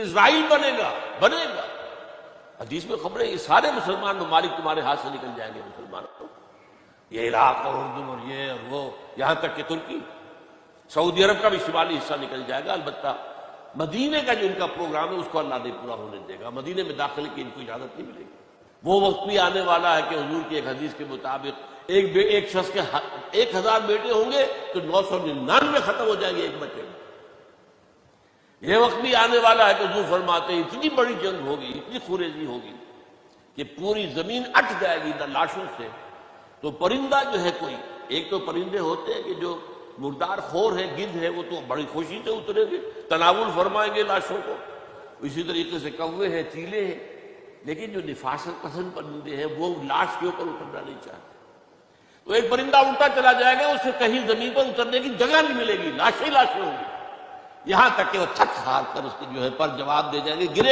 اسرائیل بنے گا حدیث میں خبر ہے یہ سارے مسلمان ممالک تمہارے ہاتھ سے نکل جائیں گے مسلمانوں، یہ عراق اور اردن اور یہ اور وہ، یہاں تک کہ ترکی، سعودی عرب کا بھی شمالی حصہ نکل جائے گا۔ البتہ مدینے کا جو ان کا پروگرام ہے اس کو اللہ نہیں پورا ہونے دے گا، مدینے میں داخلے کی ان کو اجازت نہیں ملے گی۔ وہ وقت بھی آنے والا ہے کہ حضور کی ایک حدیث کے مطابق ایک شخص کے 1000 بیٹے ہوں گے تو 999 ختم ہو جائیں گے ایک بچے میں۔ یہ وقت بھی آنے والا ہے کہ حضور فرماتے ہیں اتنی بڑی جنگ ہوگی، اتنی خوریزی ہوگی کہ پوری زمین اٹ جائے گی لاشوں سے۔ تو پرندہ جو ہے کوئی، ایک تو پرندے ہوتے ہیں کہ جو مردار خور ہے، گدھ ہے، وہ تو بڑی خوشی سے اتریں گے، تناول فرمائیں گے لاشوں کو۔ اسی طریقے سے کوے ہیں، چیلے ہیں، لیکن جو نفاست پسند پرندے ہیں وہ لاش کے اوپر اترنا نہیں چاہتے۔ تو ایک پرندہ الٹا چلا جائے گا، اسے کہیں زمین پر اترنے کی جگہ نہیں ملے گی، لاشیں ہوں گی، یہاں تک کہ وہ تھک ہار کر اس کے جو ہے پر جواب دے جائیں گے، گرے